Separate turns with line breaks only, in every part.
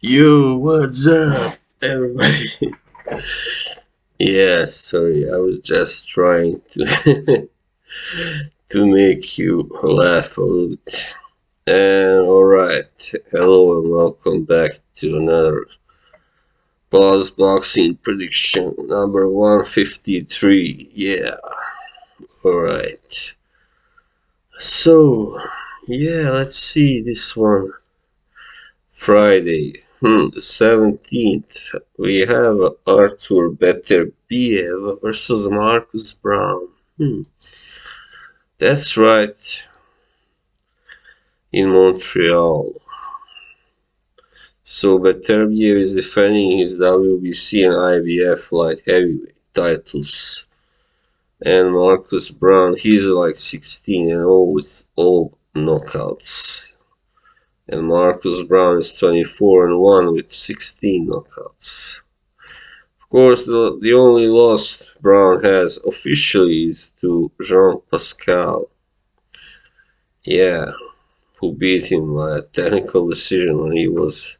Yo, what's up, everybody? Yeah, sorry, I was just trying to to make you laugh a little bit. And alright, hello and welcome back to another Boss Boxing prediction number 153. Yeah, alright. So, yeah, let's see this one. Friday, the 17th, we have Arthur Beterbiev versus Marcus Brown. That's right, in Montreal. So Beterbiev is defending his WBC and IBF light heavyweight titles. And Marcus Brown, he's like 16 and 0 with all knockouts. And Marcus Brown is 24 and 1 with 16 knockouts. Of course, the only loss Brown has officially is to Jean Pascal. Yeah, who beat him by a technical decision when he was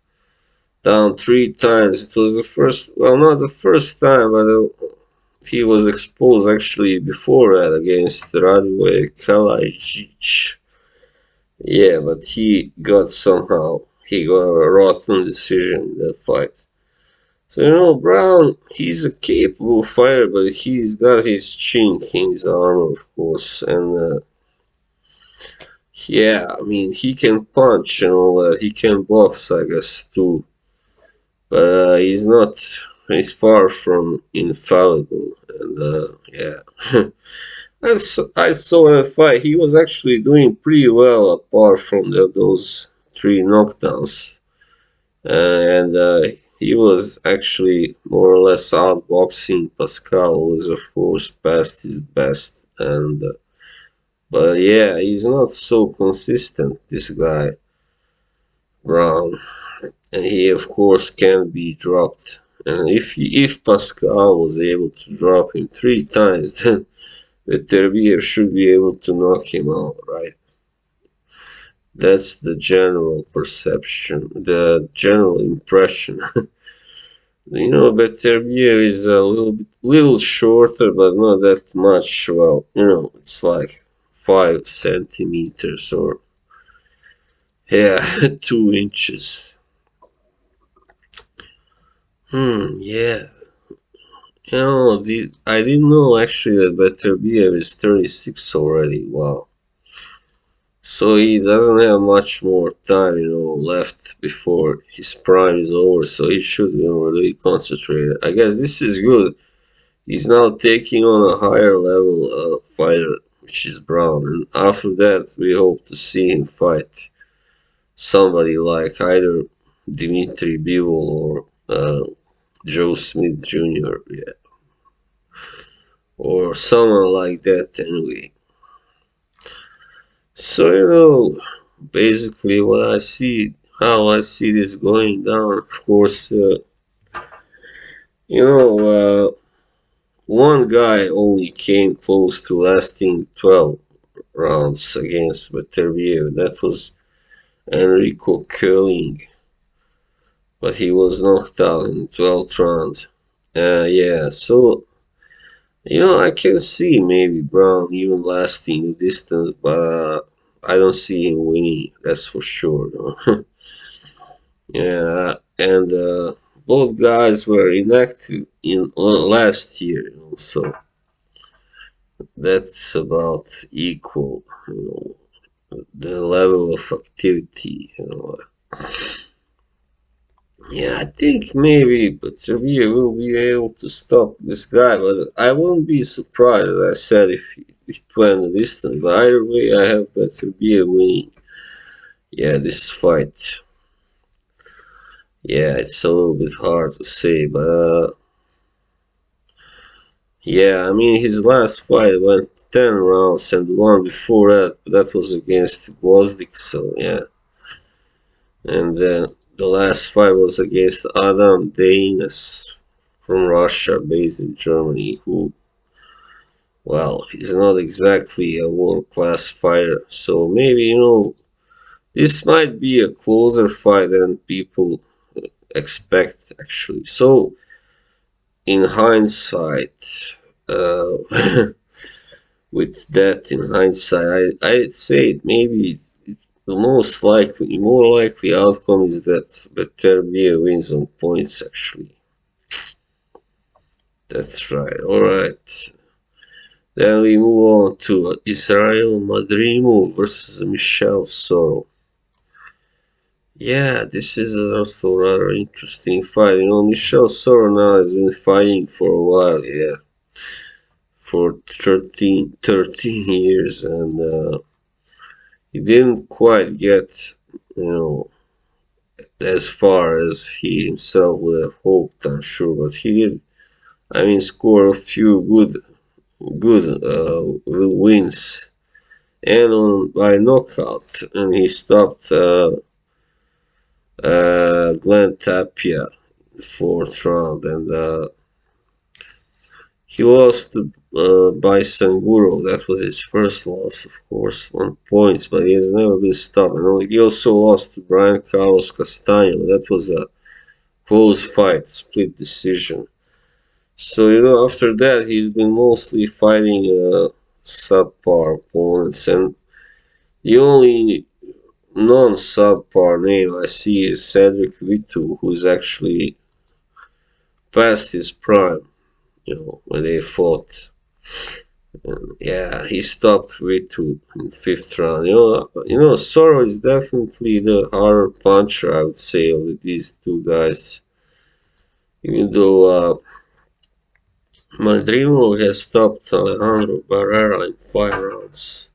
down 3 times. It was the first, well, not the first time, but he was exposed actually before that against Raduje Kalajic. Yeah, but he got a rotten decision in that fight. So, Brown, he's a capable fighter, but he's got his chink in his armor, of course. And, yeah, I mean, he can punch and all that. He can box, I guess, too. But he's far from infallible. And, yeah. I saw that fight. He was actually doing pretty well apart from those 3 knockdowns. And he was actually more or less outboxing Pascal, who was of course past his best. But yeah, he's not so consistent, this guy Brown, and he of course can be dropped. And if Pascal was able to drop him 3 times, then Beterbiev should be able to knock him out, right? That's the general perception, the general impression. Beterbiev is a little shorter, but not that much. Well, it's like 5 centimeters or, yeah, 2 inches. Yeah. I didn't know actually that Beterbiev is 36 already. Wow. So he doesn't have much more time, left before his prime is over. So he should, really concentrate. I guess this is good. He's now taking on a higher level fighter, which is Brown. And after that, we hope to see him fight somebody like either Dimitri Bivol or Joe Smith Jr. Yeah, or someone like that. Anyway. So basically how I see this going down. Of course, you know, uh, one guy only came close to lasting 12 rounds against Beterbiev. That was Enrico Curling, but he was knocked out in 12th round. Yeah, so I can see maybe Brown even lasting the distance, but I don't see him winning. That's for sure. Yeah, and both guys were inactive in last year, so that's about equal. The level of activity. Yeah, I think maybe Butterbeer will be able to stop this guy, but I won't be surprised, as I said, if it went the distance. But either way, I have Butterbeer winning. Yeah, this fight. Yeah, it's a little bit hard to say, but yeah, I mean, his last fight went 10 rounds, and the one before that was against Gvozdik, so yeah. And then the last fight was against Adam Dainas from Russia, based in Germany, who, well, he's not exactly a world-class fighter. So maybe, this might be a closer fight than people expect actually. So in hindsight, uh, with that in hindsight, I'd say maybe the more likely outcome is that Beterbiev wins on points. Actually, that's right. All right. Then we move on to Israel Madrimu versus Michel Soro. Yeah, this is also a rather interesting fight. You know, Michel Soro now has been fighting for a while. Yeah, for 13 years, and he didn't quite get, you know, as far as he himself would have hoped, I'm sure, but he did. I mean, score a few good wins, and by knockout, and he stopped Glenn Tapia the fourth round, and he lost to by Sanguro. That was his first loss, of course, on points, but he has never been stopped. And he also lost to Brian Carlos Castaño. That was a close fight, split decision. So, you know, after that, he's been mostly fighting subpar opponents, and the only non-subpar name I see is Cedric Vitu, who's actually past his prime, you know, when they fought. And yeah, he stopped Vitu in fifth round. Soro is definitely the harder puncher, I would say, of these two guys. Even though Madrimu has stopped Alejandro Barrera in 5 rounds.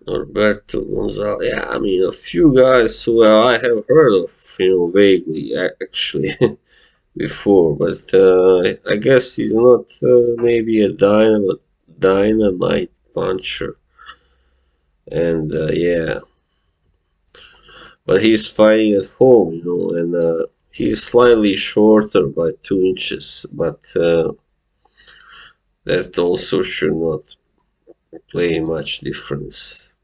Norberto Gonzalez. Yeah, I mean, a few guys who I have heard of, vaguely, actually, before. But I guess he's not maybe a dynamite puncher. And yeah, but he's fighting at home, and he's slightly shorter by 2 inches. But that also should not play much difference.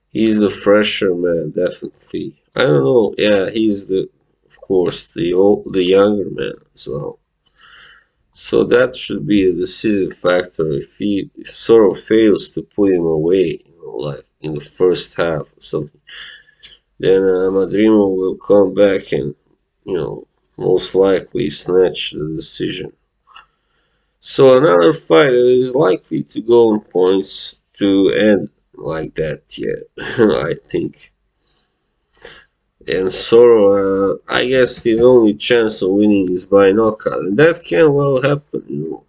He's the fresher man, definitely. I don't know. Yeah, he's of course, the younger man as well. So that should be a decisive factor if Soro fails to put him away, like in the first half or something. Then Madrimo will come back and, you know, most likely snatch the decision. So another fight is likely to go on points to end like that, yeah, I think. And Soro, I guess his only chance of winning is by knockout, and that can well happen,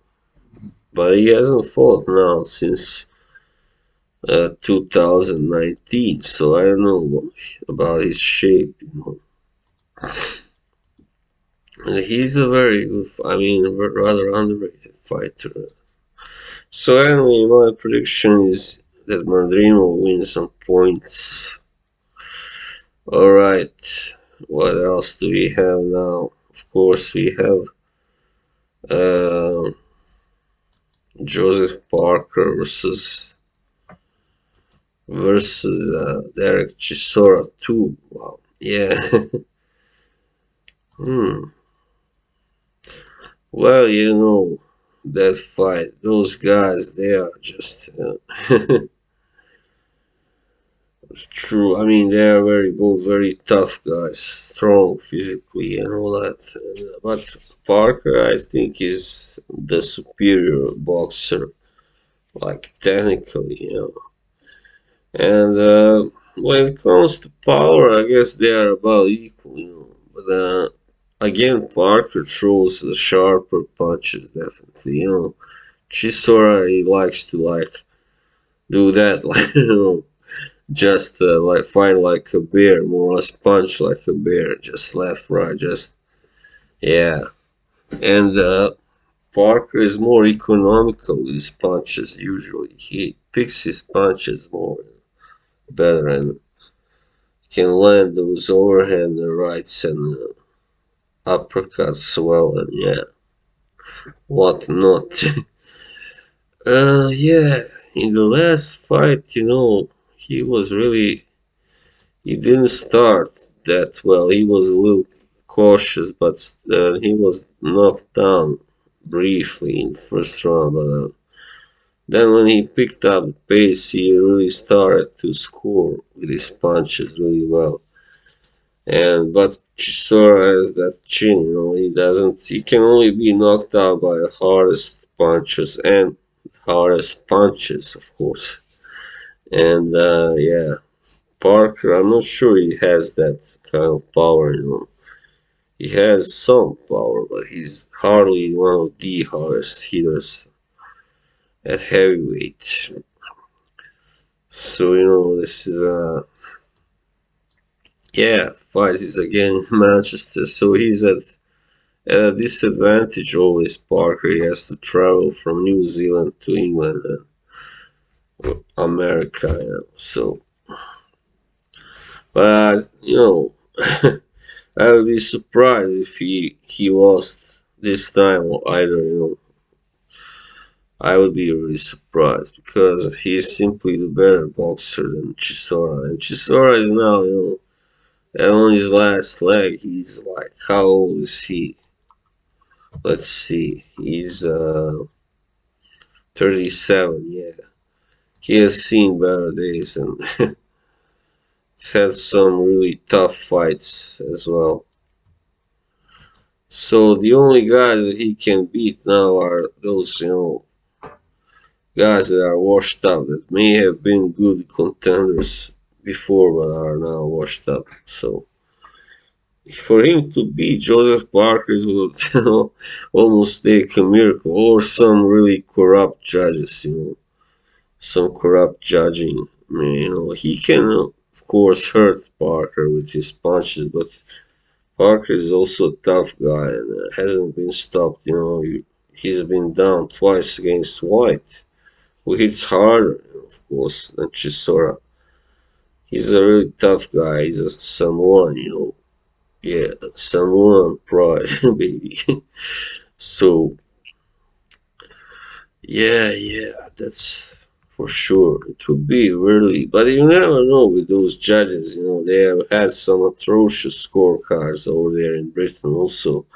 But he hasn't fought now since 2019, so I don't know about his shape, And he's a very good, I mean, rather underrated fighter. So anyway, my prediction is that Madrimo wins on points. Alright, what else do we have now? Of course, we have uh, Joseph Parker versus Derek Chisora 2. Wow, yeah. hmm. Well, that fight, those guys, they are just true. I mean, they are both very tough guys, strong physically and all that. But Parker, I think, is the superior boxer, like technically, And when it comes to power, I guess they are about equal, But again, Parker throws the sharper punches, definitely, Chisora, he likes to do that, like just like fight like a bear, more or less punch like a bear, just left, right, just yeah. And Parker is more economical with his punches usually. He picks his punches more better and can land those overhand rights and uppercuts well, and yeah, what not. Yeah, in the last fight, he was really, he didn't start that well. He was a little cautious, but he was knocked down briefly in the first round. But then when he picked up pace, he really started to score with his punches really well. And but Chisora has that chin, he doesn't. He can only be knocked out by the hardest punches, of course. And yeah, Parker, I'm not sure he has that kind of power. He has some power, but he's hardly one of the hardest hitters at heavyweight. So this is yeah, fight is again in Manchester. So he's at a disadvantage always. Parker, he has to travel from New Zealand to England and America. So, but I would be surprised if he lost this time or either. I would be really surprised because he is simply the better boxer than Chisora, and Chisora is now on his last leg. He's like, how old is he? Let's see, he's 37. Yeah, he has seen better days and he's had some really tough fights as well. So the only guys that he can beat now are those guys that are washed up that may have been good contenders before but are now washed up. So for him to beat Joseph Parker would almost take a miracle, or some really corrupt judges, some corrupt judging. I mean, he can of course hurt Parker with his punches, but Parker is also a tough guy and hasn't been stopped. He's been down twice against White, who hits harder, of course, than Chisora. He's a really tough guy. He's a Samoan. Yeah, Samoan pride, baby. So, yeah, that's for sure. It would be really, but you never know with those judges. They have had some atrocious scorecards over there in Britain. Also,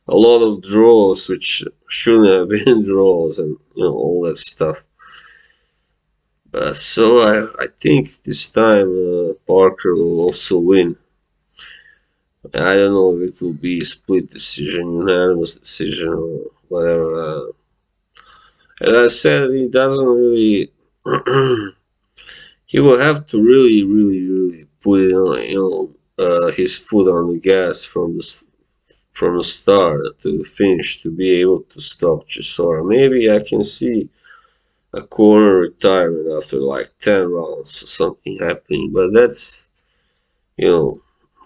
a lot of draws which shouldn't have been draws, and all that stuff. So I think this time Parker will also win. I don't know if it will be a split decision, unanimous decision, or whatever. As I said, he doesn't really. He will have to really, really, really put his foot on the gas from the start to the finish to be able to stop Chisora. Maybe I can see a corner retirement after like 10 rounds or something happening, but you know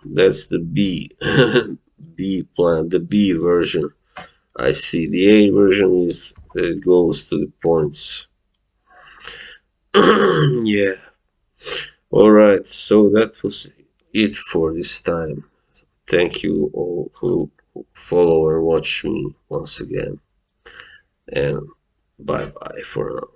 that's the B B plan, the B version. I see the A version is that it goes to the points. Yeah. All right. So that was it for this time. Thank you all who follow and watch me once again. And bye bye for now.